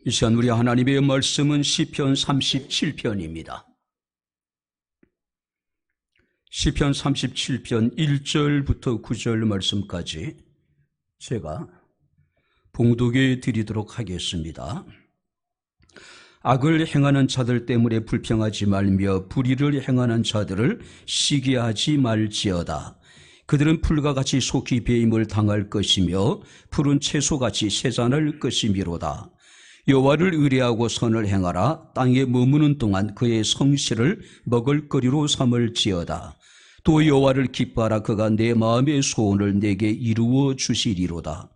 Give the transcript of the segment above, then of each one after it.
이 시간 우리 하나님의 말씀은 시편 37편입니다. 시편 37편 1절부터 9절 말씀까지 제가 봉독해 드리도록 하겠습니다. 악을 행하는 자들 때문에 불평하지 말며 불의를 행하는 자들을 시기하지 말지어다. 그들은 풀과 같이 속히 배임을 당할 것이며 푸른 채소같이 세잔할 것이미로다. 여호와를 의뢰하고 선을 행하라. 땅에 머무는 동안 그의 성실을 먹을거리로 삼을지어다. 또 여호와를 기뻐하라. 그가 내 마음의 소원을 내게 이루어 주시리로다.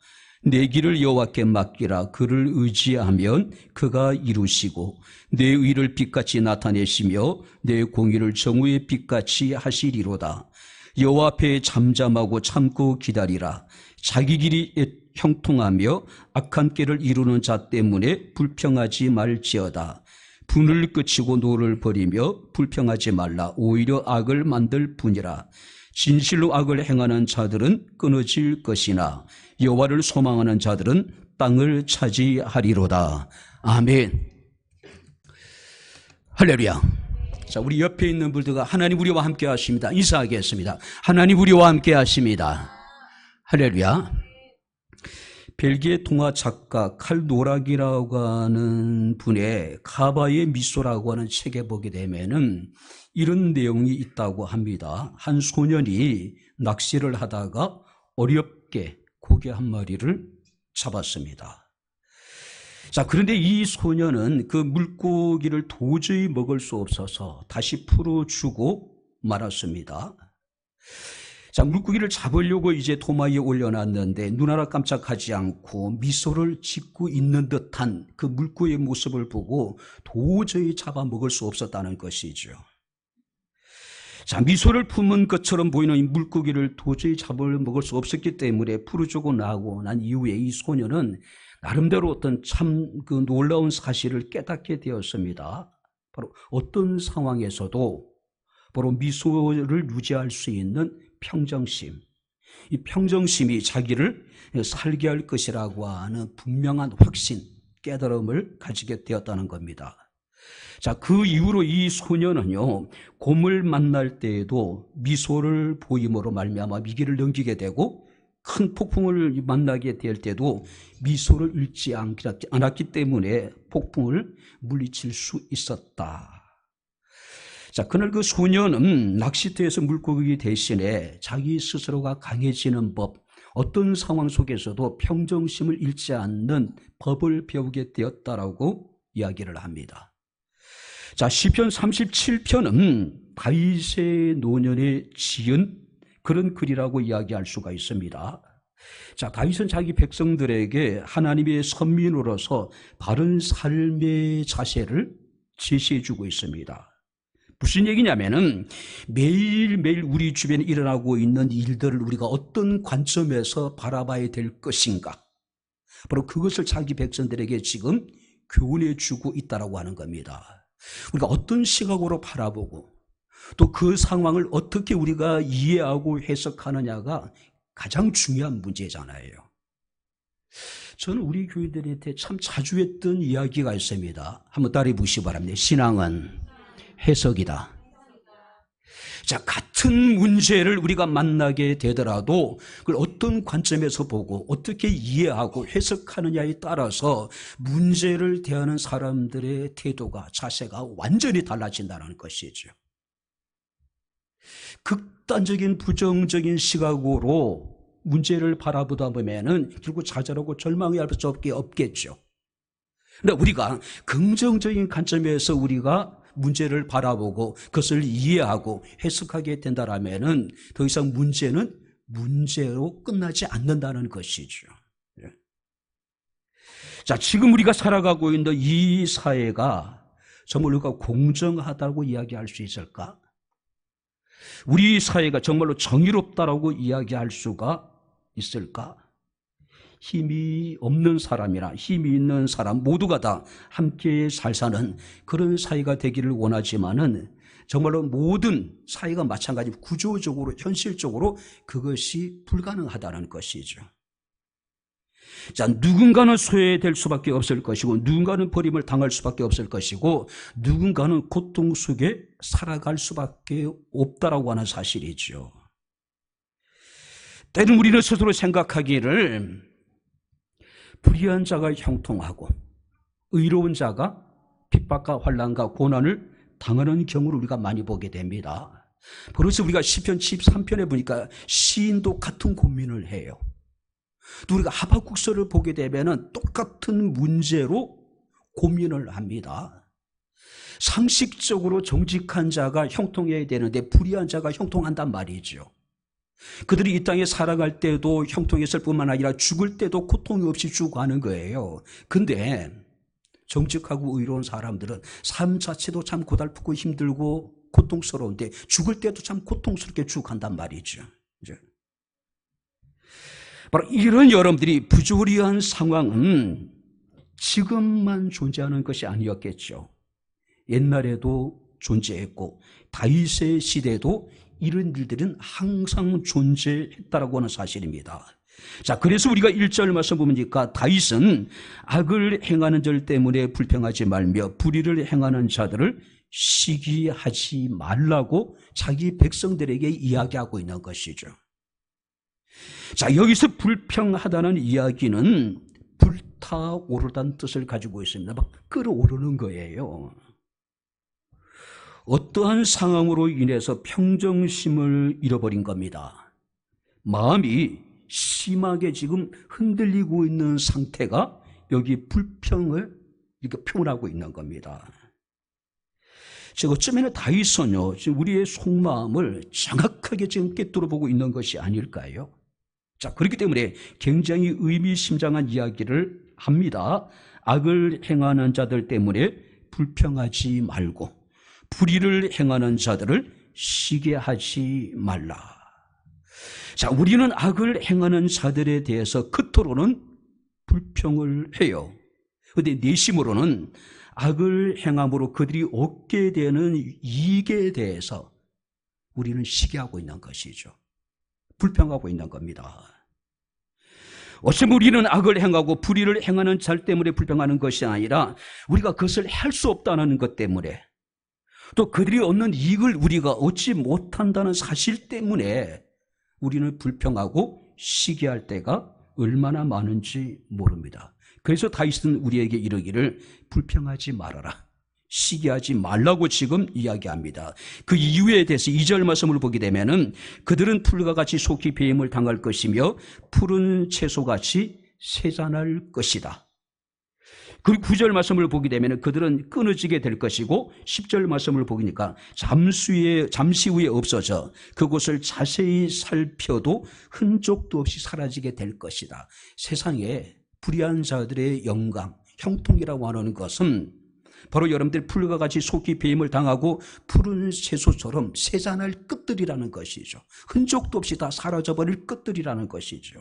내 길을 여호와께 맡기라. 그를 의지하면 그가 이루시고 내 의를 빛같이 나타내시며 내 공의를 정오의 빛같이 하시리로다. 여호와 앞에 잠잠하고 참고 기다리라. 자기 길이 형통하며 악한 길을 이루는 자 때문에 불평하지 말지어다. 분을 그치고 노를 버리며 불평하지 말라. 오히려 악을 만들 뿐이라. 진실로 악을 행하는 자들은 끊어질 것이나 여호와를 소망하는 자들은 땅을 차지하리로다. 아멘. 할렐루야. 자, 우리 옆에 있는 분들과 하나님 우리와 함께 하십니다. 인사하겠습니다. 하나님 우리와 함께 하십니다. 할렐루야. 벨기에 동화 작가 칼 노락이라고 하는 분의 가바의 미소라고 하는 책에 보게 되면은 이런 내용이 있다고 합니다. 한 소년이 낚시를 하다가 어렵게 고개 한 마리를 잡았습니다. 자, 그런데 이 소년은 그 물고기를 도저히 먹을 수 없어서 다시 풀어주고 말았습니다. 자, 물고기를 잡으려고 이제 도마 위에 올려놨는데 눈 하나 깜짝하지 않고 미소를 짓고 있는 듯한 그 물고기의 모습을 보고 도저히 잡아먹을 수 없었다는 것이죠. 자, 미소를 품은 것처럼 보이는 이 물고기를 도저히 잡아먹을 수 없었기 때문에 풀어주고 나고 난 이후에 이 소년은 나름대로 어떤 참 그 놀라운 사실을 깨닫게 되었습니다. 바로 어떤 상황에서도 바로 미소를 유지할 수 있는 평정심, 이 평정심이 자기를 살게 할 것이라고 하는 분명한 확신, 깨달음을 가지게 되었다는 겁니다. 자, 그 이후로 이 소년은요, 곰을 만날 때에도 미소를 보임으로 말미암아 위기를 넘기게 되고 큰 폭풍을 만나게 될 때도 미소를 잃지 않았기 때문에 폭풍을 물리칠 수 있었다. 자, 그날 그 소년은 낚시터에서 물고기 대신에 자기 스스로가 강해지는 법, 어떤 상황 속에서도 평정심을 잃지 않는 법을 배우게 되었다라고 이야기를 합니다. 자, 시편 37편은 다윗의 노년에 지은 그런 글이라고 이야기할 수가 있습니다. 자, 다윗은 자기 백성들에게 하나님의 선민으로서 바른 삶의 자세를 제시해주고 있습니다. 무슨 얘기냐면은 매일매일 우리 주변에 일어나고 있는 일들을 우리가 어떤 관점에서 바라봐야 될 것인가, 바로 그것을 자기 백성들에게 지금 교훈해 주고 있다라고 하는 겁니다. 우리가 어떤 시각으로 바라보고 또 그 상황을 어떻게 우리가 이해하고 해석하느냐가 가장 중요한 문제잖아요. 저는 우리 교인들한테 참 자주 했던 이야기가 있습니다. 한번 따라해 보시기 바랍니다. 신앙은 해석이다. 자, 같은 문제를 우리가 만나게 되더라도 그걸 어떤 관점에서 보고 어떻게 이해하고 해석하느냐에 따라서 문제를 대하는 사람들의 태도가, 자세가 완전히 달라진다는 것이죠. 극단적인 부정적인 시각으로 문제를 바라보다 보면은 결국 좌절하고 절망할 수밖에 없겠죠. 그런데 우리가 긍정적인 관점에서 우리가 문제를 바라보고 그것을 이해하고 해석하게 된다라면은 더 이상 문제는 문제로 끝나지 않는다는 것이죠. 자, 지금 우리가 살아가고 있는 이 사회가 정말 우리가 공정하다고 이야기할 수 있을까? 우리 사회가 정말로 정의롭다라고 이야기할 수가 있을까? 힘이 없는 사람이나 힘이 있는 사람 모두가 다 함께 잘 사는 그런 사회가 되기를 원하지만은 정말로 모든 사회가 마찬가지로 구조적으로 현실적으로 그것이 불가능하다는 것이죠. 자, 누군가는 소외될 수밖에 없을 것이고, 누군가는 버림을 당할 수밖에 없을 것이고, 누군가는 고통 속에 살아갈 수밖에 없다라고 하는 사실이죠. 때는 우리는 스스로 생각하기를 불의한 자가 형통하고 의로운 자가 핍박과 환난과 고난을 당하는 경우를 우리가 많이 보게 됩니다. 그래서 우리가 시편 13편에 보니까 시인도 같은 고민을 해요. 또 우리가 하박국서를 보게 되면 똑같은 문제로 고민을 합니다. 상식적으로 정직한 자가 형통해야 되는데 불의한 자가 형통한단 말이죠. 그들이 이 땅에 살아갈 때도 형통했을 뿐만 아니라 죽을 때도 고통이 없이 죽어가는 거예요. 근데 정직하고 의로운 사람들은 삶 자체도 참 고달프고 힘들고 고통스러운데 죽을 때도 참 고통스럽게 죽어간단 말이죠. 바로 이런 여러분들이 부조리한 상황은 지금만 존재하는 것이 아니었겠죠. 옛날에도 존재했고 다윗의 시대에도 이런 일들은 항상 존재했다라고 하는 사실입니다. 자, 그래서 우리가 1절 말씀 보니까 다윗은 악을 행하는 자 때문에 불평하지 말며 불의를 행하는 자들을 시기하지 말라고 자기 백성들에게 이야기하고 있는 것이죠. 자, 여기서 불평하다는 이야기는 불타오르다는 뜻을 가지고 있습니다. 막 끓어오르는 거예요. 어떠한 상황으로 인해서 평정심을 잃어버린 겁니다. 마음이 심하게 지금 흔들리고 있는 상태가 여기 불평을 이렇게 표현하고 있는 겁니다. 제가 어쩌면 다윗은요, 지금 우리의 속마음을 정확하게 지금 꿰뚫어 보고 있는 것이 아닐까요? 자, 그렇기 때문에 굉장히 의미심장한 이야기를 합니다. 악을 행하는 자들 때문에 불평하지 말고 불의를 행하는 자들을 시기하지 말라. 자, 우리는 악을 행하는 자들에 대해서 겉으로는 불평을 해요. 그런데 내심으로는 악을 행함으로 그들이 얻게 되는 이익에 대해서 우리는 시기하고 있는 것이죠. 불평하고 있는 겁니다. 어쩌면 우리는 악을 행하고 불의를 행하는 자 때문에 불평하는 것이 아니라 우리가 그것을 할 수 없다는 것 때문에 또 그들이 얻는 이익을 우리가 얻지 못한다는 사실 때문에 우리는 불평하고 시기할 때가 얼마나 많은지 모릅니다. 그래서 다윗은 우리에게 이르기를 불평하지 말아라, 시기하지 말라고 지금 이야기합니다. 그 이유에 대해서 2절 말씀을 보게 되면은 그들은 풀과 같이 속히 배임을 당할 것이며 푸른 채소같이 세잔할 것이다. 그리고 9절 말씀을 보게 되면 그들은 끊어지게 될 것이고 10절 말씀을 보니까 잠시 후에 없어져 그곳을 자세히 살펴도 흔적도 없이 사라지게 될 것이다. 세상에 불의한 자들의 영광, 형통이라고 하는 것은 바로 여러분들 풀과 같이 속히 배임을 당하고 푸른 채소처럼 세잔할 끝들이라는 것이죠. 흔적도 없이 다 사라져버릴 끝들이라는 것이죠.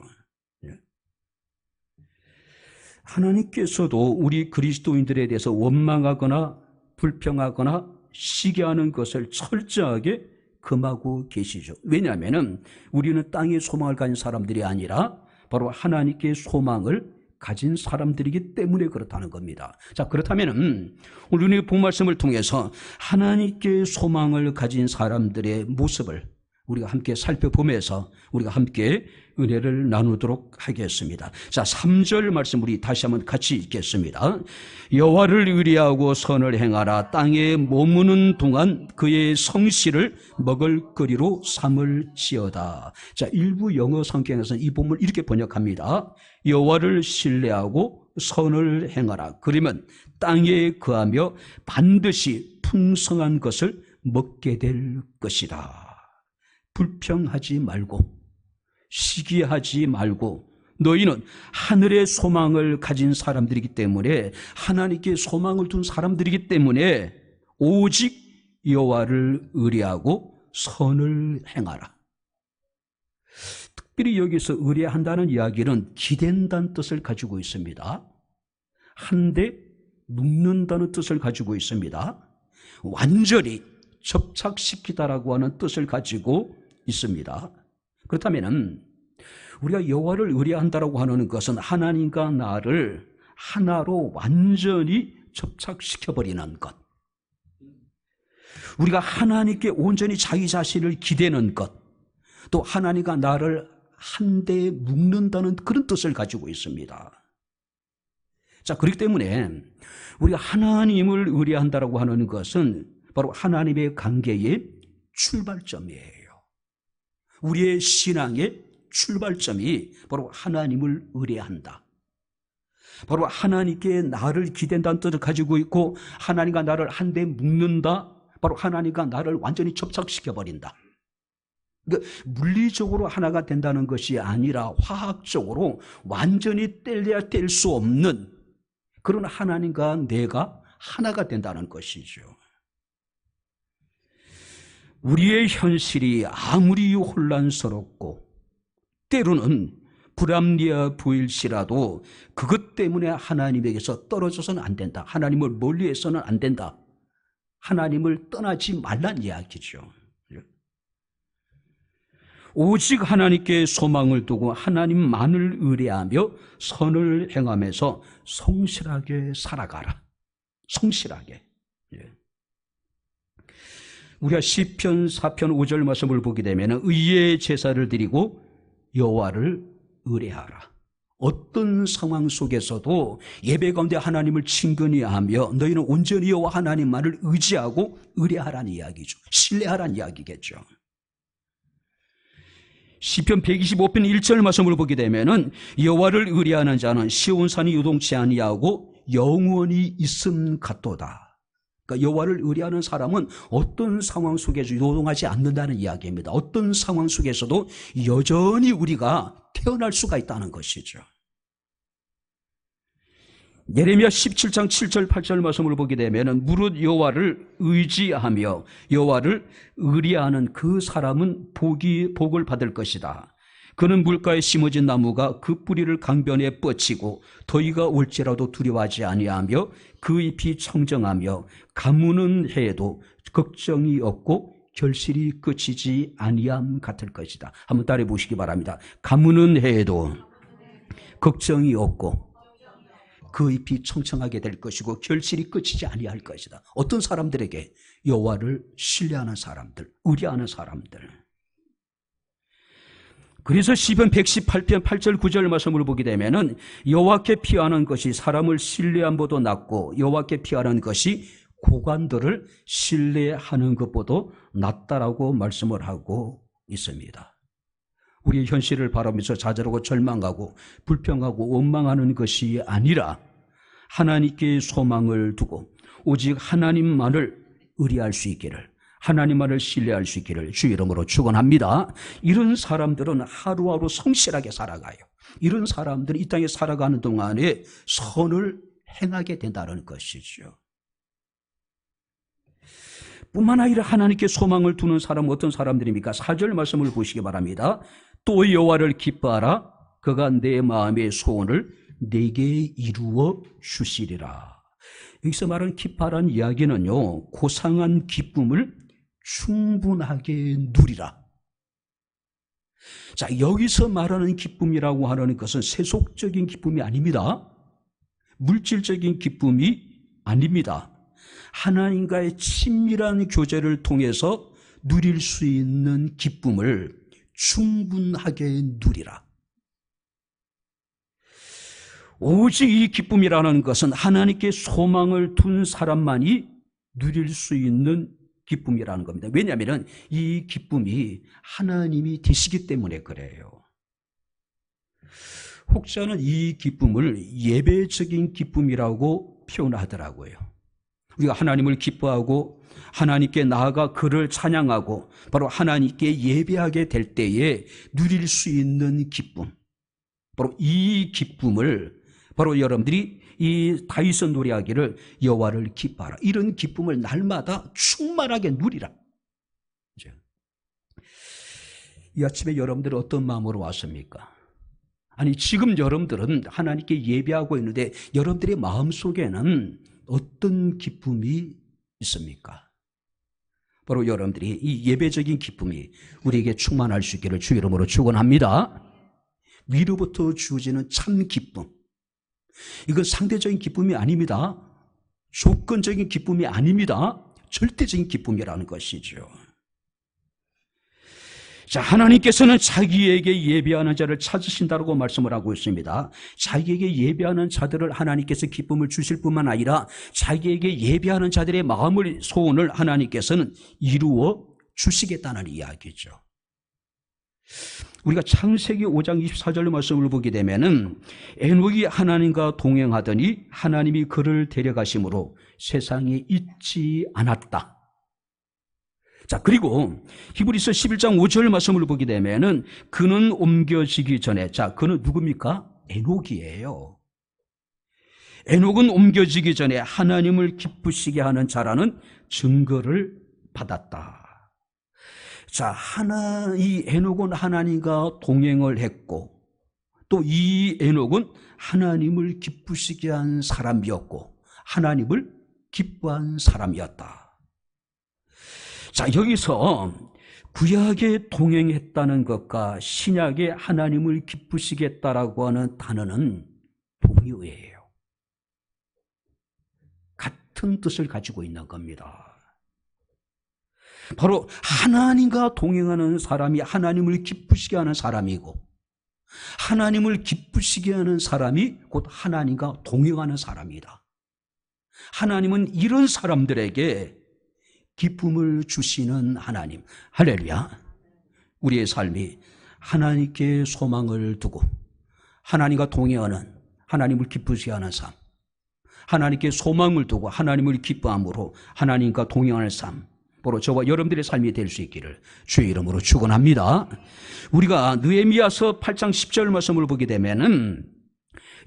하나님께서도 우리 그리스도인들에 대해서 원망하거나 불평하거나 시기하는 것을 철저하게 금하고 계시죠. 왜냐하면 우리는 땅에 소망을 가진 사람들이 아니라 바로 하나님께 소망을 가진 사람들이기 때문에 그렇다는 겁니다. 자, 그렇다면 오늘 본 말씀을 통해서 하나님께 소망을 가진 사람들의 모습을 우리가 함께 살펴보면서 우리가 함께 은혜를 나누도록 하겠습니다. 자, 3절 말씀 우리 다시 한번 같이 읽겠습니다. 여호와를 의뢰하고 선을 행하라. 땅에 머무는 동안 그의 성실을 먹을거리로 삼을지어다. 자, 일부 영어 성경에서는 이 본문을 이렇게 번역합니다. 여호와를 신뢰하고 선을 행하라. 그러면 땅에 거하며 반드시 풍성한 것을 먹게 될 것이다. 불평하지 말고 시기하지 말고 너희는 하늘의 소망을 가진 사람들이기 때문에 하나님께 소망을 둔 사람들이기 때문에 오직 여호와를 의뢰하고 선을 행하라. 특별히 여기서 의뢰한다는 이야기는 기댄다는 뜻을 가지고 있습니다. 한데 묶는다는 뜻을 가지고 있습니다. 완전히 접착시키다라고 하는 뜻을 가지고 있습니다. 그렇다면 우리가 여호와를 의뢰한다라고 하는 것은 하나님과 나를 하나로 완전히 접착시켜버리는 것. 우리가 하나님께 온전히 자기 자신을 기대는 것. 또 하나님과 나를 한데 묶는다는 그런 뜻을 가지고 있습니다. 자, 그렇기 때문에 우리가 하나님을 의뢰한다라고 하는 것은 바로 하나님의 관계의 출발점이에요. 우리의 신앙의 출발점이 바로 하나님을 의뢰한다. 바로 하나님께 나를 기댄다는 뜻을 가지고 있고, 하나님과 나를 한데 묶는다. 바로 하나님과 나를 완전히 접착시켜버린다. 그러니까 물리적으로 하나가 된다는 것이 아니라 화학적으로 완전히 뗄래야 뗄 수 없는 그런 하나님과 내가 하나가 된다는 것이죠. 우리의 현실이 아무리 혼란스럽고 때로는 불합리해 보일지라도 그것 때문에 하나님에게서 떨어져서는 안 된다. 하나님을 멀리해서는 안 된다. 하나님을 떠나지 말란 이야기죠. 오직 하나님께 소망을 두고 하나님만을 의뢰하며 선을 행하면서 성실하게 살아가라. 성실하게. 우리가 시편 4편 5절 말씀을 보게 되면 의의 제사를 드리고 여호와를 의뢰하라. 어떤 상황 속에서도 예배 가운데 하나님을 친근히 하며 너희는 온전히 여호와 하나님만을 의지하고 의뢰하라는 이야기죠. 신뢰하라는 이야기겠죠. 시편 125편 1절 말씀을 보게 되면은 여호와를 의뢰하는 자는 시온산이 요동치 아니하고 영원히 있음 같도다. 그러니까 여호와를 의뢰하는 사람은 어떤 상황 속에서 요동하지 않는다는 이야기입니다. 어떤 상황 속에서도 여전히 우리가 태어날 수가 있다는 것이죠. 예레미야 17장 7절 8절 말씀을 보게 되면 무릇 여호와를 의지하며 여호와를 의뢰하는 그 사람은 복을 받을 것이다. 그는 물가에 심어진 나무가 그 뿌리를 강변에 뻗치고 더위가 올지라도 두려워하지 아니하며 그 잎이 청정하며 가무는 해에도 걱정이 없고 결실이 그치지 아니함 같을 것이다. 한번 따라해 보시기 바랍니다. 가무는 해에도 걱정이 없고 그 잎이 청청하게 될 것이고 결실이 끝이지 아니할 것이다. 어떤 사람들에게? 여호와를 신뢰하는 사람들, 의뢰하는 사람들. 그래서 시편 118편 8절 9절 말씀을 보게 되면은 여호와께 피하는 것이 사람을 신뢰함보다 낫고 여호와께 피하는 것이 고관들을 신뢰하는 것보다 낫다라고 말씀을 하고 있습니다. 우리의 현실을 바라면서 좌절하고 절망하고 불평하고 원망하는 것이 아니라 하나님께 소망을 두고 오직 하나님만을 의뢰할 수 있기를, 하나님만을 신뢰할 수 있기를 주 이름으로 축원합니다. 이런 사람들은 하루하루 성실하게 살아가요. 이런 사람들은 이 땅에 살아가는 동안에 선을 행하게 된다는 것이죠. 뿐만 아니라 하나님께 소망을 두는 사람은 어떤 사람들입니까? 4절 말씀을 보시기 바랍니다. 또 여호와를 기뻐하라. 그가 내 마음의 소원을 내게 이루어 주시리라. 여기서 말하는 기뻐하라는 이야기는요, 고상한 기쁨을 충분하게 누리라. 자, 여기서 말하는 기쁨이라고 하는 것은 세속적인 기쁨이 아닙니다. 물질적인 기쁨이 아닙니다. 하나님과의 친밀한 교제를 통해서 누릴 수 있는 기쁨을 충분하게 누리라. 오직 이 기쁨이라는 것은 하나님께 소망을 둔 사람만이 누릴 수 있는 기쁨이라는 겁니다. 왜냐하면 이 기쁨이 하나님이 되시기 때문에 그래요. 혹자는 이 기쁨을 예배적인 기쁨이라고 표현하더라고요. 우리가 하나님을 기뻐하고 하나님께 나아가 그를 찬양하고 바로 하나님께 예배하게 될 때에 누릴 수 있는 기쁨, 바로 이 기쁨을 바로 여러분들이 이 다윗은 노래하기를 여호와를 기뻐하라. 이런 기쁨을 날마다 충만하게 누리라. 이 아침에 여러분들은 어떤 마음으로 왔습니까? 아니, 지금 여러분들은 하나님께 예배하고 있는데 여러분들의 마음속에는 어떤 기쁨이 있습니까? 바로 여러분들이 이 예배적인 기쁨이 우리에게 충만할 수 있기를 주 이름으로 축원합니다. 위로부터 주어지는 참 기쁨. 이건 상대적인 기쁨이 아닙니다. 조건적인 기쁨이 아닙니다. 절대적인 기쁨이라는 것이죠. 자, 하나님께서는 자기에게 예배하는 자를 찾으신다고 말씀을 하고 있습니다. 자기에게 예배하는 자들을 하나님께서 기쁨을 주실 뿐만 아니라 자기에게 예배하는 자들의 마음을, 소원을 하나님께서는 이루어 주시겠다는 이야기죠. 우리가 창세기 5장 24절 말씀을 보게 되면은 에녹이 하나님과 동행하더니 하나님이 그를 데려가심으로 세상에 있지 않았다. 자, 그리고 히브리서 11장 5절 말씀을 보게 되면은 그는 옮겨지기 전에, 자, 그는 누굽니까? 에녹이에요. 에녹은 옮겨지기 전에 하나님을 기쁘시게 하는 자라는 증거를 받았다. 자, 이 에녹은 하나님과 동행을 했고, 또 이 에녹은 하나님을 기쁘시게 한 사람이었고, 하나님을 기뻐한 사람이었다. 자, 여기서 구약에 동행했다는 것과 신약에 하나님을 기쁘시게 했다라고 하는 단어는 동의어예요. 같은 뜻을 가지고 있는 겁니다. 바로 하나님과 동행하는 사람이 하나님을 기쁘시게 하는 사람이고, 하나님을 기쁘시게 하는 사람이 곧 하나님과 동행하는 사람이다. 하나님은 이런 사람들에게 기쁨을 주시는 하나님. 할렐루야. 우리의 삶이 하나님께 소망을 두고 하나님과 동행하는, 하나님을 기쁘시게 하는 삶, 하나님께 소망을 두고 하나님을 기뻐함으로 하나님과 동행하는 삶, 바로 저와 여러분들의 삶이 될 수 있기를 주의 이름으로 축원합니다. 우리가 느헤미야서 8장 10절 말씀을 보게 되면은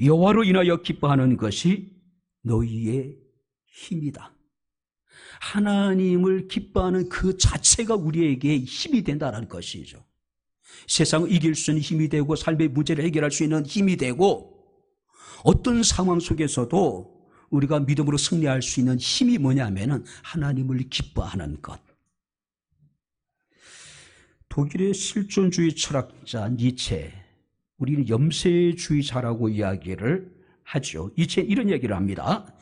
여호와로 인하여 기뻐하는 것이 너희의 힘이다. 하나님을 기뻐하는 그 자체가 우리에게 힘이 된다는 것이죠. 세상을 이길 수 있는 힘이 되고 삶의 문제를 해결할 수 있는 힘이 되고 어떤 상황 속에서도 우리가 믿음으로 승리할 수 있는 힘이 뭐냐면은 하나님을 기뻐하는 것. 독일의 실존주의 철학자 니체, 우리는 염세주의자라고 이야기를 하죠. 니체 이런 얘기를 합니다.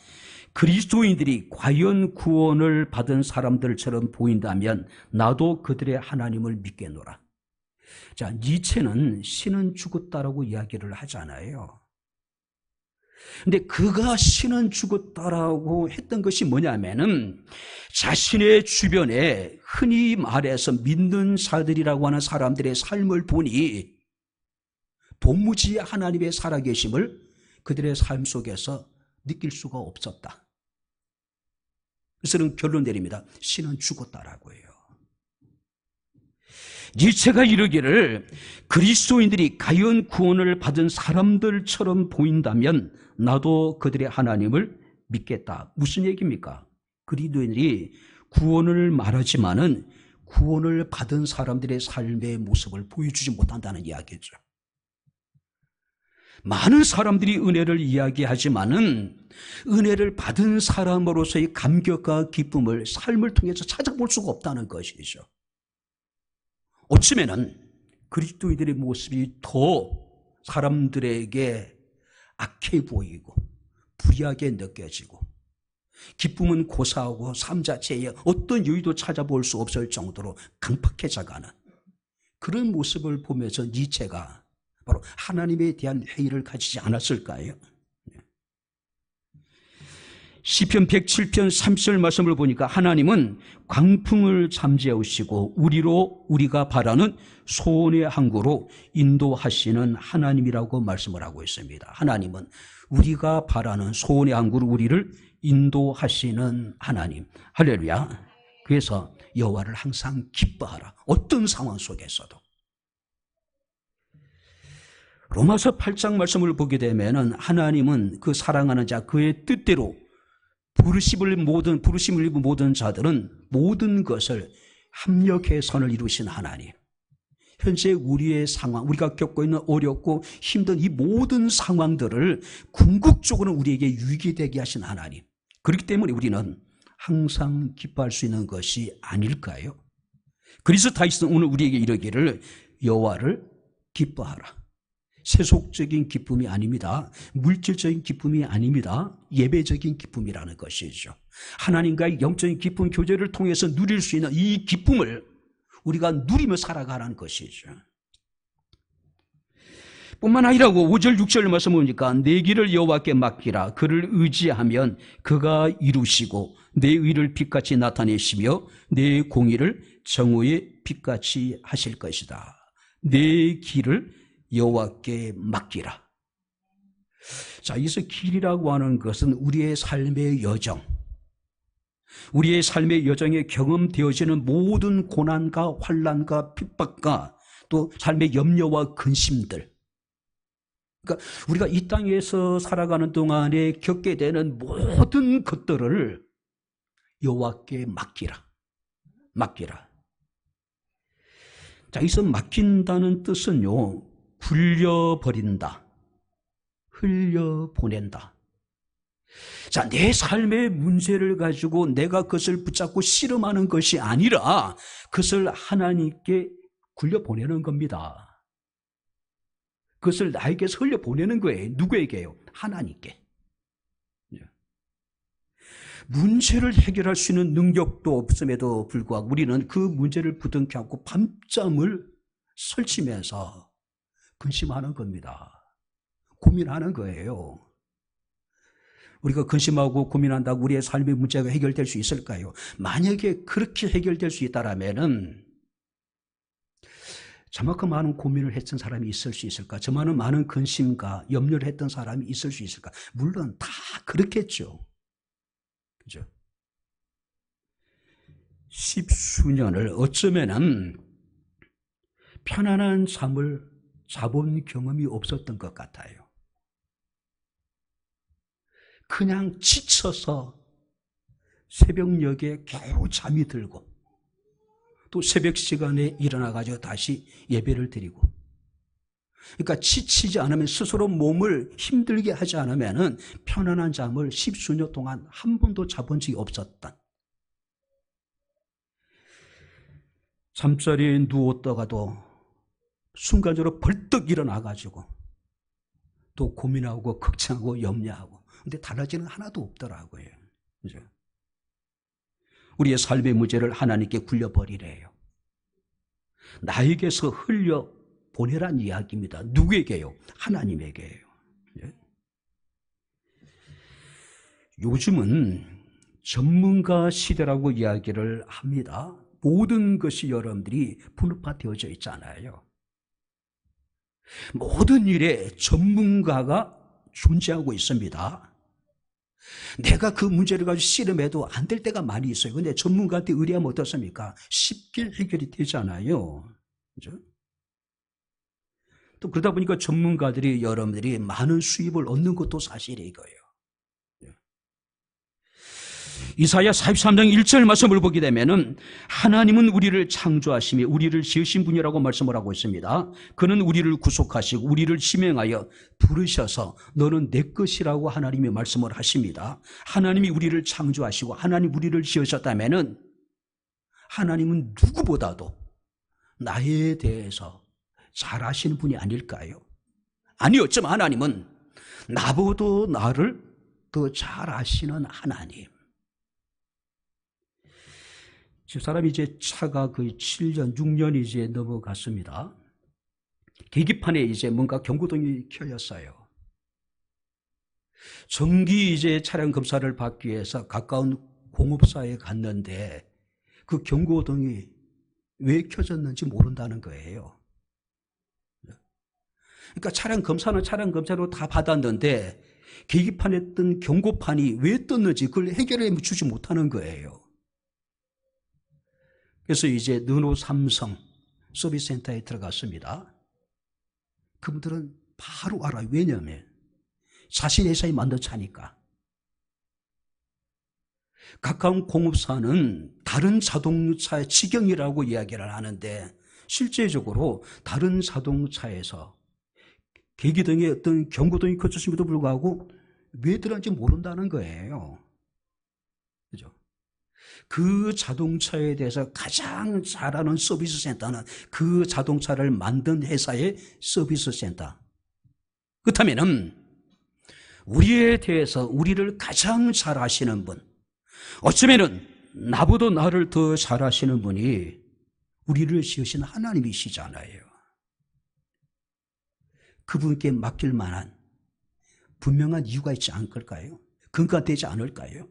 그리스도인들이 과연 구원을 받은 사람들처럼 보인다면 나도 그들의 하나님을 믿겠노라. 자, 니체는 신은 죽었다라고 이야기를 하잖아요. 근데 그가 신은 죽었다라고 했던 것이 뭐냐면은 자신의 주변에 흔히 말해서 믿는 자들이라고 하는 사람들의 삶을 보니 도무지 하나님의 살아계심을 그들의 삶 속에서 느낄 수가 없었다. 그래서 결론 내립니다. 신은 죽었다라고 해요. 니체가 이르기를 그리스도인들이 과연 구원을 받은 사람들처럼 보인다면 나도 그들의 하나님을 믿겠다. 무슨 얘기입니까? 그리스도인들이 구원을 말하지만은 구원을 받은 사람들의 삶의 모습을 보여주지 못한다는 이야기죠. 많은 사람들이 은혜를 이야기하지만은 은혜를 받은 사람으로서의 감격과 기쁨을 삶을 통해서 찾아볼 수가 없다는 것이죠. 어쩌면은 그리스도인들의 모습이 더 사람들에게 악해 보이고 불의하게 느껴지고 기쁨은 고사하고 삶 자체에 어떤 여유도 찾아볼 수 없을 정도로 강팍해져가는 그런 모습을 보면서 니체가 바로 하나님에 대한 회의를 가지지 않았을까요? 시편 107편 30절 말씀을 보니까 하나님은 광풍을 잠재우시고 우리가 바라는 소원의 항구로 인도하시는 하나님이라고 말씀을 하고 있습니다. 하나님은 우리가 바라는 소원의 항구로 우리를 인도하시는 하나님. 할렐루야. 그래서 여호와를 항상 기뻐하라. 어떤 상황 속에서도. 로마서 8장 말씀을 보게 되면은 하나님은 그 사랑하는 자 그의 뜻대로 부르심을 입은 모든 자들은 모든 것을 합력해 선을 이루신 하나님. 현재 우리의 상황, 우리가 겪고 있는 어렵고 힘든 이 모든 상황들을 궁극적으로 우리에게 유익이 되게 하신 하나님. 그렇기 때문에 우리는 항상 기뻐할 수 있는 것이 아닐까요? 그래서 다윗은 오늘 우리에게 이르기를 여호와를 기뻐하라. 세속적인 기쁨이 아닙니다. 물질적인 기쁨이 아닙니다. 예배적인 기쁨이라는 것이죠. 하나님과의 영적인 기쁨 교제를 통해서 누릴 수 있는 이 기쁨을 우리가 누리며 살아가라는 것이죠. 뿐만 아니라고 5절 6절 말씀 보니까 내 길을 여호와께 맡기라. 그를 의지하면 그가 이루시고 내 의를 빛같이 나타내시며 내 공의를 정오의 빛같이 하실 것이다. 내 길을 여호와께 맡기라. 자, 여기서 길이라고 하는 것은 우리의 삶의 여정, 우리의 삶의 여정에 경험되어지는 모든 고난과 환난과 핍박과 또 삶의 염려와 근심들, 그러니까 우리가 이 땅에서 살아가는 동안에 겪게 되는 모든 것들을 여호와께 맡기라. 자, 여기서 맡긴다는 뜻은요, 굴려버린다, 흘려보낸다. 자, 내 삶의 문제를 가지고 내가 그것을 붙잡고 씨름하는 것이 아니라 그것을 하나님께 굴려보내는 겁니다. 그것을 나에게서 흘려보내는 거예요. 누구에게요? 하나님께. 문제를 해결할 수 있는 능력도 없음에도 불구하고 우리는 그 문제를 부둥켜 안고 밤잠을 설치면서 근심하는 겁니다. 고민하는 거예요. 우리가 근심하고 고민한다고 우리의 삶의 문제가 해결될 수 있을까요? 만약에 그렇게 해결될 수 있다라면은 저만큼 많은 고민을 했던 사람이 있을 수 있을까? 저만큼 많은 근심과 염려를 했던 사람이 있을 수 있을까? 물론 다 그렇겠죠. 그죠? 십수년을 어쩌면은 편안한 잠을 자본 경험이 없었던 것 같아요. 그냥 지쳐서 새벽녘에 겨우 잠이 들고 또 새벽 시간에 일어나가지고 다시 예배를 드리고, 그러니까 지치지 않으면 스스로 몸을 힘들게 하지 않으면 편안한 잠을 십수년 동안 한 번도 자본 적이 없었다. 잠자리에 누웠다가도 순간적으로 벌떡 일어나가지고 또 고민하고 걱정하고 염려하고, 근데 달라지는 하나도 없더라고요. 그죠? 우리의 삶의 문제를 하나님께 굴려버리래요. 나에게서 흘려보내란 이야기입니다. 누구에게요? 하나님에게요. 요즘은 전문가 시대라고 이야기를 합니다. 모든 것이 여러분들이 분업화되어져 있잖아요. 모든 일에 전문가가 존재하고 있습니다. 내가 그 문제를 가지고 씨름해도 안 될 때가 많이 있어요. 근데 전문가한테 의뢰하면 어떻습니까? 쉽게 해결이 되잖아요. 그죠? 또 그러다 보니까 전문가들이 여러분들이 많은 수입을 얻는 것도 사실이에요. 이사야 43장 1절 말씀을 보게 되면은 하나님은 우리를 창조하시며 우리를 지으신 분이라고 말씀을 하고 있습니다. 그는 우리를 구속하시고 우리를 지명하여 부르셔서 너는 내 것이라고 하나님이 말씀을 하십니다. 하나님이 우리를 창조하시고 하나님 우리를 지으셨다면은 하나님은 누구보다도 나에 대해서 잘 아시는 분이 아닐까요? 아니, 어쩌면 하나님은 나보다 나를 더 잘 아시는 하나님. 집사람이 이제 차가 거의 7년, 6년이 이제 넘어갔습니다. 계기판에 이제 뭔가 경고등이 켜졌어요. 정기 이제 차량 검사를 받기 위해서 가까운 공업사에 갔는데 그 경고등이 왜 켜졌는지 모른다는 거예요. 그러니까 차량 검사는 차량 검사로 다 받았는데 계기판에 뜬 경고판이 왜 떴는지 그걸 해결해 주지 못하는 거예요. 그래서 이제 르노 삼성 서비스 센터에 들어갔습니다. 그분들은 바로 알아요. 왜냐하면 자신 회사에 만든 차니까. 가까운 공업사는 다른 자동차의 직영이라고 이야기를 하는데 실제적으로 다른 자동차에서 계기등에 어떤 경고등이 켜졌음에도 불구하고 왜 들어간지 모른다는 거예요. 그죠? 그 자동차에 대해서 가장 잘 아는 서비스 센터는 그 자동차를 만든 회사의 서비스 센터. 그렇다면은 우리에 대해서 우리를 가장 잘 아시는 분, 어쩌면은 나보다 나를 더 잘 아시는 분이 우리를 지으신 하나님이시잖아요. 그분께 맡길 만한 분명한 이유가 있지 않을까요? 근거가 되지 않을까요?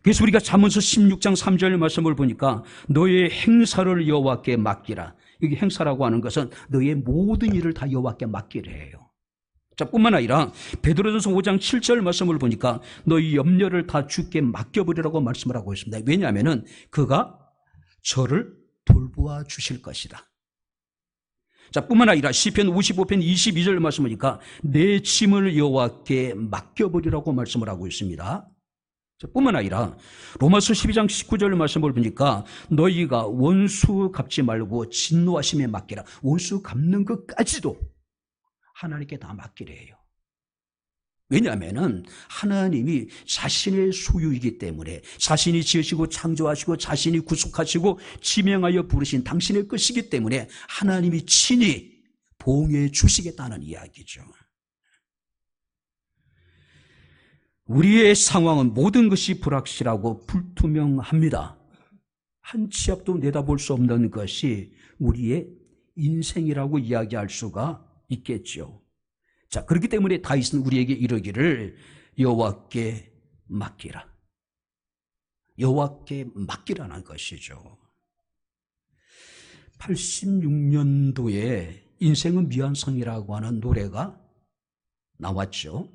그래서 우리가 잠언서 16장 3절 말씀을 보니까 너의 행사를 여호와께 맡기라. 여기 행사라고 하는 것은 너의 모든 일을 다 여호와께 맡기래요. 자, 뿐만 아니라 베드로전서 5장 7절 말씀을 보니까 너희 염려를 다 주께 맡겨버리라고 말씀을 하고 있습니다. 왜냐하면 그가 저를 돌보아 주실 것이다. 자, 뿐만 아니라 시편 55편 22절 말씀을 보니까 내 짐을 여호와께 맡겨버리라고 말씀을 하고 있습니다. 뿐만 아니라 로마서 12장 19절 말씀을 보니까 너희가 원수 갚지 말고 진노하심에 맡기라. 원수 갚는 것까지도 하나님께 다 맡기래요. 왜냐하면 하나님이 자신의 소유이기 때문에 자신이 지으시고 창조하시고 자신이 구속하시고 지명하여 부르신 당신의 것이기 때문에 하나님이 친히 보응해 주시겠다는 이야기죠. 우리의 상황은 모든 것이 불확실하고 불투명합니다. 한 치 앞도 내다볼 수 없는 것이 우리의 인생이라고 이야기할 수가 있겠죠. 자, 그렇기 때문에 다윗은 우리에게 이르기를 여호와께 맡기라. 여호와께 맡기라는 것이죠. 86년도에 인생은 미완성이라고 하는 노래가 나왔죠.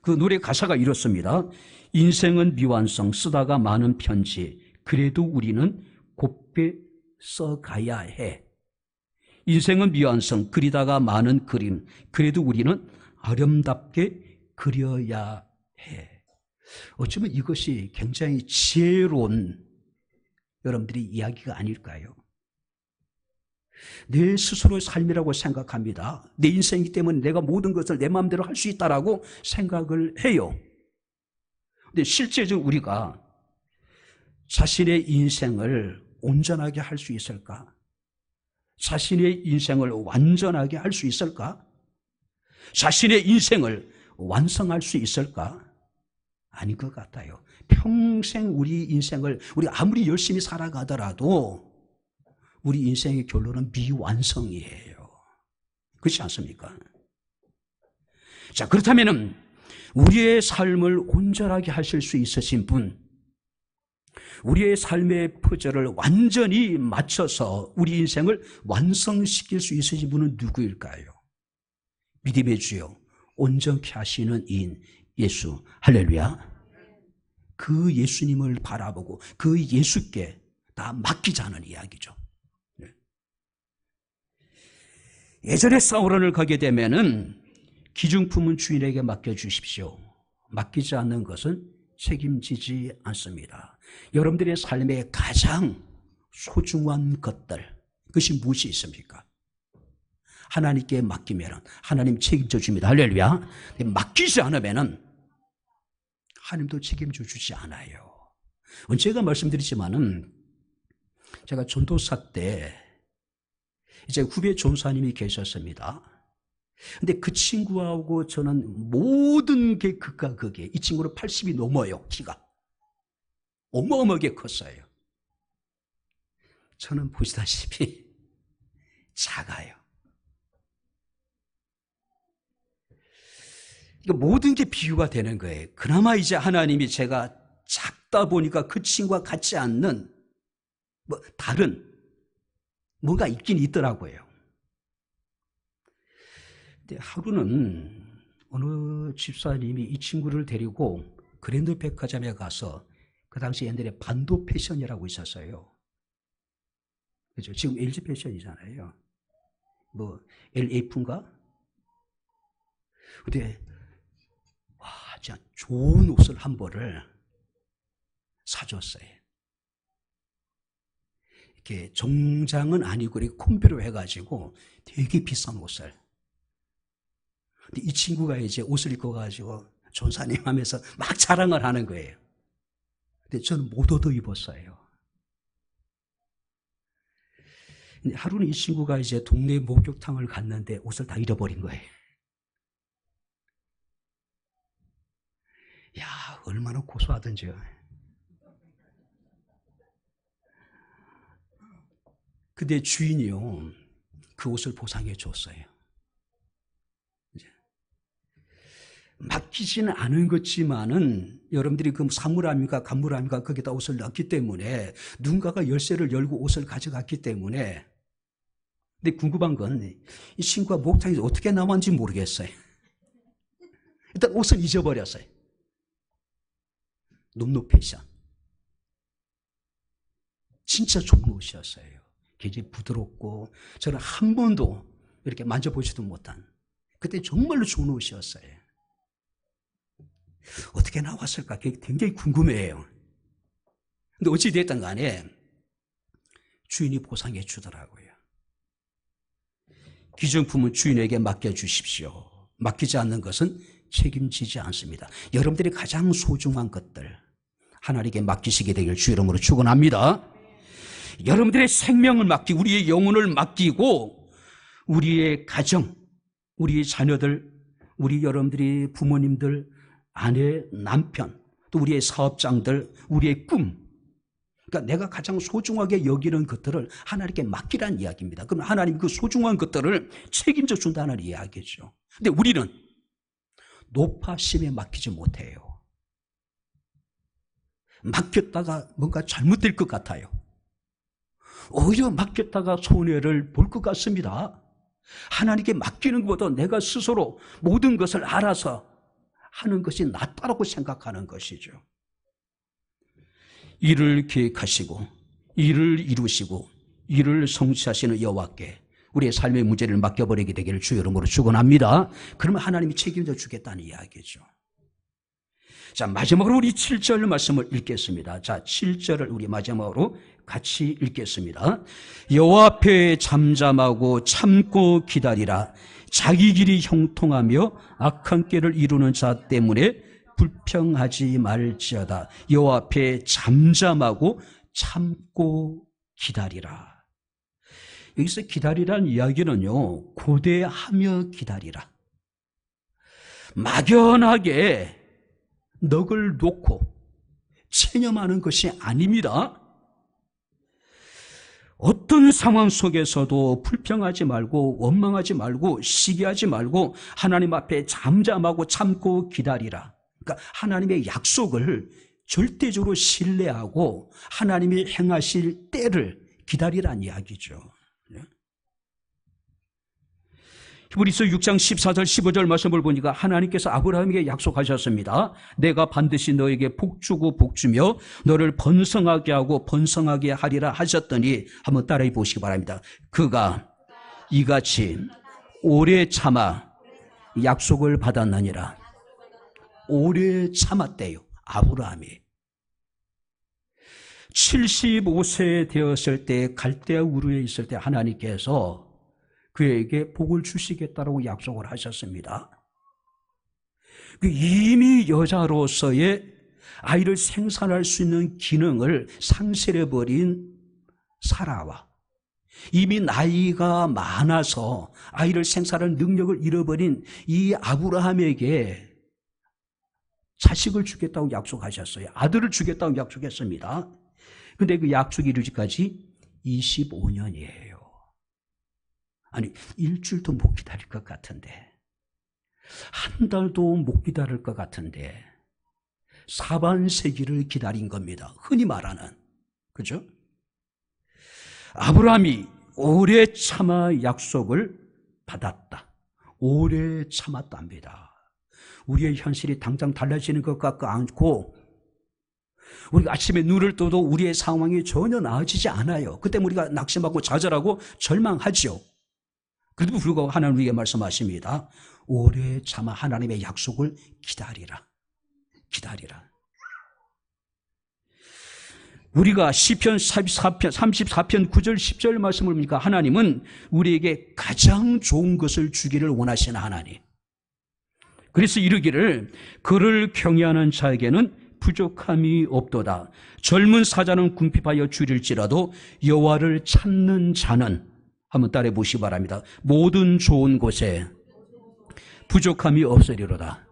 그 노래 가사가 이렇습니다. 인생은 미완성, 쓰다가 많은 편지, 그래도 우리는 곱게 써가야 해. 인생은 미완성, 그리다가 많은 그림, 그래도 우리는 아름답게 그려야 해. 어쩌면 이것이 굉장히 지혜로운 여러분들이 이야기가 아닐까요? 내 스스로의 삶이라고 생각합니다. 내 인생이기 때문에 내가 모든 것을 내 마음대로 할 수 있다라고 생각을 해요. 근데 실제적으로 우리가 자신의 인생을 온전하게 할 수 있을까? 자신의 인생을 완전하게 할 수 있을까? 자신의 인생을 완성할 수 있을까? 아닌 것 같아요. 평생 우리 인생을 우리 아무리 열심히 살아가더라도 우리 인생의 결론은 미완성이에요. 그렇지 않습니까? 자, 그렇다면 우리의 삶을 온전하게 하실 수 있으신 분, 우리의 삶의 퍼즐을 완전히 맞춰서 우리 인생을 완성시킬 수 있으신 분은 누구일까요? 믿음의 주요, 온전케 하시는 이인 예수. 할렐루야. 그 예수님을 바라보고 그 예수께 다 맡기자는 이야기죠. 예전에 사우론을 가게 되면은 기중품은 주인에게 맡겨주십시오. 맡기지 않는 것은 책임지지 않습니다. 여러분들의 삶의 가장 소중한 것들, 그것이 무엇이 있습니까? 하나님께 맡기면 하나님 책임져 줍니다. 할렐루야. 맡기지 않으면 하나님도 책임져 주지 않아요. 제가 말씀드리지만은 제가 전도사 때 이제 후배 전사님이 계셨습니다. 근데 그 친구하고 저는 모든 게 극과 극이에요. 이 친구는 80이 넘어요, 키가. 어마어마하게 컸어요. 저는 보시다시피 작아요. 그러니까 모든 게 비유가 되는 거예요. 그나마 이제 하나님이 제가 작다 보니까 그 친구와 같지 않는 다른 뭔가 있긴 있더라고요. 근데 하루는 어느 집사님이 이 친구를 데리고 그랜드 백화점에 가서 그 당시 옛날에 반도 패션이라고 있었어요. 그죠? 지금 LG 패션이잖아요. LF인가? 근데 와, 진짜 좋은 옷을 한 벌을 사줬어요. 이렇게 정장은 아니고 이렇게 콤비로 해가지고 되게 비싼 옷을. 근데 이 친구가 이제 옷을 입고 가지고 전사님 하면서 막 자랑을 하는 거예요. 근데 저는 못 얻어 입었어요. 근데 하루는 이 친구가 이제 동네 목욕탕을 갔는데 옷을 다 잃어버린 거예요. 야, 얼마나 고소하던지요. 근데 주인이요, 그 옷을 보상해 줬어요. 맡기지는 않은 것지만은 여러분들이 그 사물함인가 간물함인가 거기다 옷을 넣었기 때문에 누군가가 열쇠를 열고 옷을 가져갔기 때문에. 근데 궁금한 건 이 친구가 목욕탕에서 어떻게 나왔는지 모르겠어요. 일단 옷을 잊어버렸어요. 놈노 패션. 진짜 좋은 옷이었어요. 굉장히 부드럽고 저는 한 번도 이렇게 만져보지도 못한, 그때 정말로 좋은 옷이었어요. 어떻게 나왔을까 굉장히 궁금해요. 근데 어찌됐든 간에 주인이 보상해 주더라고요. 기증품은 주인에게 맡겨주십시오. 맡기지 않는 것은 책임지지 않습니다. 여러분들이 가장 소중한 것들 하나님께 맡기시게 되길 주 이름으로 축원합니다. 여러분들의 생명을 맡기고 우리의 영혼을 맡기고 우리의 가정, 우리 자녀들, 우리 여러분들이 부모님들, 아내, 남편, 또 우리의 사업장들, 우리의 꿈, 그러니까 내가 가장 소중하게 여기는 것들을 하나님께 맡기란 이야기입니다. 그럼 하나님 그 소중한 것들을 책임져 준다는 이야기죠. 근데 우리는 노파심에 맡기지 못해요. 맡겼다가 뭔가 잘못될 것 같아요. 오히려 맡겼다가 손해를 볼 것 같습니다. 하나님께 맡기는 것보다 내가 스스로 모든 것을 알아서 하는 것이 낫다고 생각하는 것이죠. 일을 계획하시고 일을 이루시고 일을 성취하시는 여호와께 우리의 삶의 문제를 맡겨버리게 되기를 주 이름으로 축원합니다. 그러면 하나님이 책임져 주겠다는 이야기죠. 자, 마지막으로 우리 7절 말씀을 읽겠습니다. 자, 7절을 우리 마지막으로 같이 읽겠습니다. 여호와 앞에 잠잠하고 참고 기다리라. 자기 길이 형통하며 악한 길을 이루는 자 때문에 불평하지 말지어다. 여호와 앞에 잠잠하고 참고 기다리라. 여기서 기다리라는 이야기는요, 고대하며 기다리라. 막연하게 넋을 놓고 체념하는 것이 아닙니다. 어떤 상황 속에서도 불평하지 말고 원망하지 말고 시기하지 말고 하나님 앞에 잠잠하고 참고 기다리라. 그러니까 하나님의 약속을 절대적으로 신뢰하고 하나님이 행하실 때를 기다리라는 이야기죠. 히브리서 6장 14절 15절 말씀을 보니까 하나님께서 아브라함에게 약속하셨습니다. 내가 반드시 너에게 복주고 복주며 너를 번성하게 하고 번성하게 하리라 하셨더니 한번 따라해 보시기 바랍니다. 그가 이같이 오래 참아 약속을 받았느니라. 오래 참았대요. 아브라함이 75세 되었을 때 갈대아 우르에 있을 때 하나님께서 그에게 복을 주시겠다라고 약속을 하셨습니다. 이미 여자로서의 아이를 생산할 수 있는 기능을 상실해버린 사라와 이미 나이가 많아서 아이를 생산할 능력을 잃어버린 이 아브라함에게 자식을 주겠다고 약속하셨어요. 아들을 주겠다고 약속했습니다. 그런데 그 약속이 이루어지기까지 25년이에요. 아니, 일주일도 못 기다릴 것 같은데, 한 달도 못 기다릴 것 같은데, 사반세기를 기다린 겁니다. 흔히 말하는. 그죠? 아브라함이 오래 참아 약속을 받았다. 오래 참았답니다. 우리의 현실이 당장 달라지는 것 같지 않고, 우리가 아침에 눈을 떠도 우리의 상황이 전혀 나아지지 않아요. 그때 우리가 낙심하고 좌절하고 절망하죠. 그래도 불구하고 하나님 우리에게 말씀하십니다. 오래 참아 하나님의 약속을 기다리라. 기다리라. 우리가 시편 34편 9절 10절 말씀을 보니까 하나님은 우리에게 가장 좋은 것을 주기를 원하시는 하나님. 그래서 이르기를 그를 경외하는 자에게는 부족함이 없도다. 젊은 사자는 궁핍하여 줄일지라도 여호와를 찾는 자는 한번 따라해 보시기 바랍니다. 모든 좋은 곳에 부족함이 없으리로다.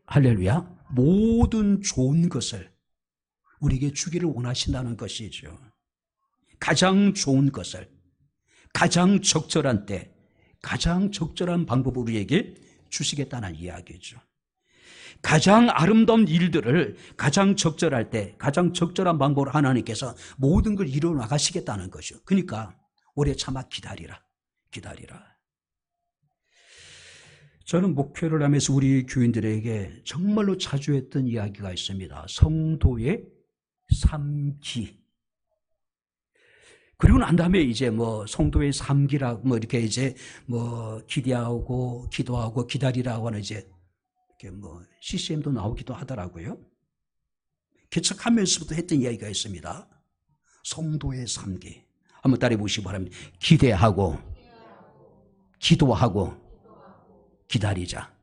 할렐루야. 모든 좋은 것을 우리에게 주기를 원하신다는 것이죠. 가장 좋은 것을 가장 적절한 때 가장 적절한 방법으로 우리에게 주시겠다는 이야기죠. 가장 아름다운 일들을 가장 적절할 때 가장 적절한 방법으로 하나님께서 모든 걸 이루어 나가시겠다는 것이죠. 그러니까 오래 참아 기다리라. 저는 목회를 하면서 우리 교인들에게 정말로 자주 했던 이야기가 있습니다. 성도의 3기. 그리고 난 다음에 이제 성도의 3기라 이렇게 이제 기대하고 기도하고 기다리라고 하는 이제 이렇게 CCM도 나오기도 하더라고요. 개척하면서부터 했던 이야기가 있습니다. 성도의 3기. 한번 따라해 보시기 바랍니다. 기대하고 기도하고 기다리자.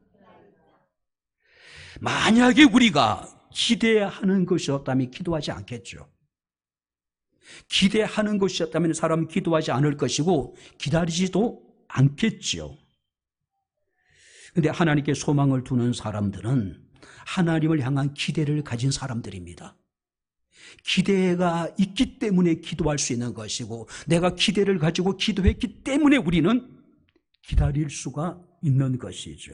만약에 우리가 기대하는 것이 없다면 기도하지 않겠죠. 기대하는 것이었다면 사람은 기도하지 않을 것이고 기다리지도 않겠죠. 그런데 하나님께 소망을 두는 사람들은 하나님을 향한 기대를 가진 사람들입니다. 기대가 있기 때문에 기도할 수 있는 것이고 내가 기대를 가지고 기도했기 때문에 우리는 기다릴 수가 있는 것이죠.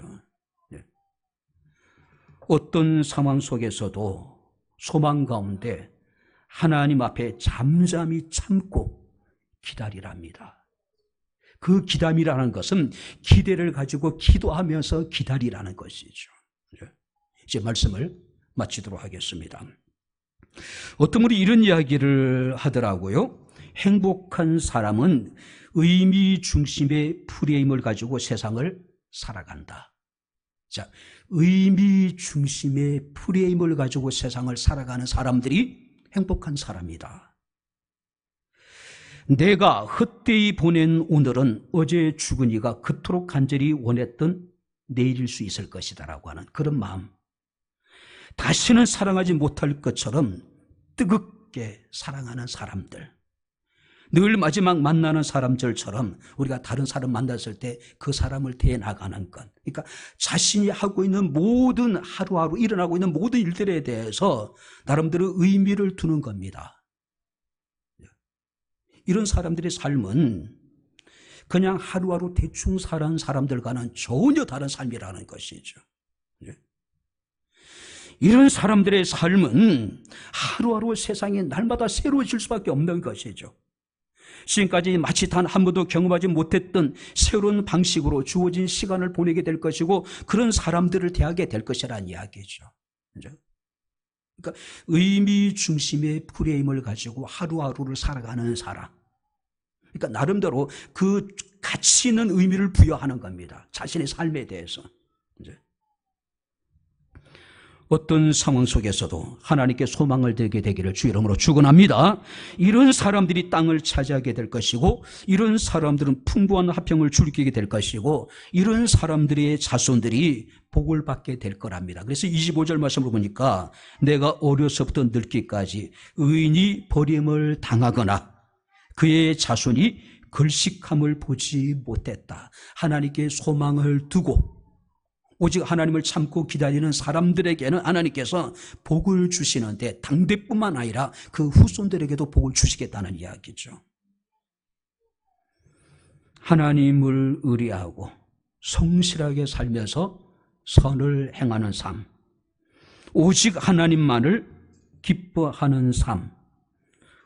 어떤 상황 속에서도 소망 가운데 하나님 앞에 잠잠히 참고 기다리랍니다. 그 기담이라는 것은 기대를 가지고 기도하면서 기다리라는 것이죠. 이제 말씀을 마치도록 하겠습니다. 어떤 분이 이런 이야기를 하더라고요. 행복한 사람은 의미 중심의 프레임을 가지고 세상을 살아간다. 자, 의미 중심의 프레임을 가지고 세상을 살아가는 사람들이 행복한 사람이다. 내가 헛되이 보낸 오늘은 어제 죽은 이가 그토록 간절히 원했던 내일일 수 있을 것이다 라고 하는 그런 마음. 다시는 사랑하지 못할 것처럼 뜨겁게 사랑하는 사람들. 늘 마지막 만나는 사람들처럼 우리가 다른 사람 만났을 때 그 사람을 대해 나가는 것. 그러니까 자신이 하고 있는 모든 하루하루 일어나고 있는 모든 일들에 대해서 나름대로 의미를 두는 겁니다. 이런 사람들의 삶은 그냥 하루하루 대충 사는 사람들과는 전혀 다른 삶이라는 것이죠. 이런 사람들의 삶은 하루하루 세상이 날마다 새로워질 수밖에 없는 것이죠. 지금까지 마치 단 한 번도 경험하지 못했던 새로운 방식으로 주어진 시간을 보내게 될 것이고 그런 사람들을 대하게 될 것이라는 이야기죠. 그러니까 의미 중심의 프레임을 가지고 하루하루를 살아가는 사람. 그러니까 나름대로 그 가치 있는 의미를 부여하는 겁니다. 자신의 삶에 대해서. 어떤 상황 속에서도 하나님께 소망을 들게 되기를 주 이름으로 축원합니다. 이런 사람들이 땅을 차지하게 될 것이고 이런 사람들은 풍부한 화평을 즐기게 될 것이고 이런 사람들의 자손들이 복을 받게 될 거랍니다. 그래서 25절 말씀을 보니까 내가 어려서부터 늙기까지 의인이 버림을 당하거나 그의 자손이 걸식함을 보지 못했다. 하나님께 소망을 두고 오직 하나님을 참고 기다리는 사람들에게는 하나님께서 복을 주시는데 당대뿐만 아니라 그 후손들에게도 복을 주시겠다는 이야기죠. 하나님을 의뢰하고 성실하게 살면서 선을 행하는 삶, 오직 하나님만을 기뻐하는 삶,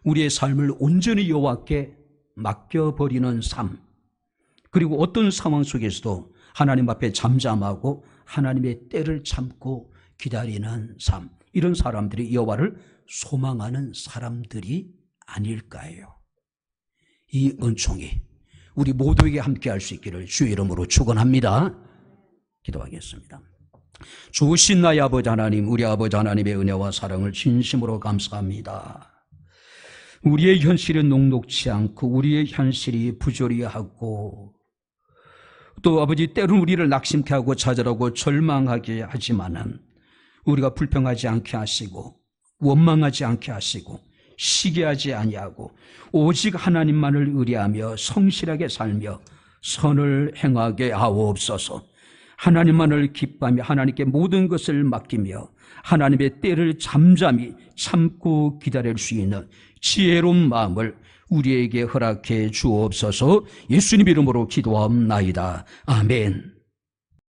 우리의 삶을 온전히 여호와께 맡겨버리는 삶, 그리고 어떤 상황 속에서도 하나님 앞에 잠잠하고 하나님의 때를 참고 기다리는 삶, 이런 사람들이 여호와를 소망하는 사람들이 아닐까요? 이 은총이 우리 모두에게 함께할 수 있기를 주의 이름으로 축원합니다. 기도하겠습니다. 좋으신 나의 아버지 하나님, 우리 아버지 하나님의 은혜와 사랑을 진심으로 감사합니다. 우리의 현실은 녹록지 않고 우리의 현실이 부조리하고 또 아버지 때로는 우리를 낙심케 하고 좌절하고 절망하게 하지만은 우리가 불평하지 않게 하시고 원망하지 않게 하시고 시기하지 아니하고 오직 하나님만을 의뢰하며 성실하게 살며 선을 행하게 하옵소서. 하나님만을 기뻐하며 하나님께 모든 것을 맡기며 하나님의 때를 잠잠히 참고 기다릴 수 있는 지혜로운 마음을 우리에게 허락해 주옵소서. 예수님 이름으로 기도하옵나이다. 아멘.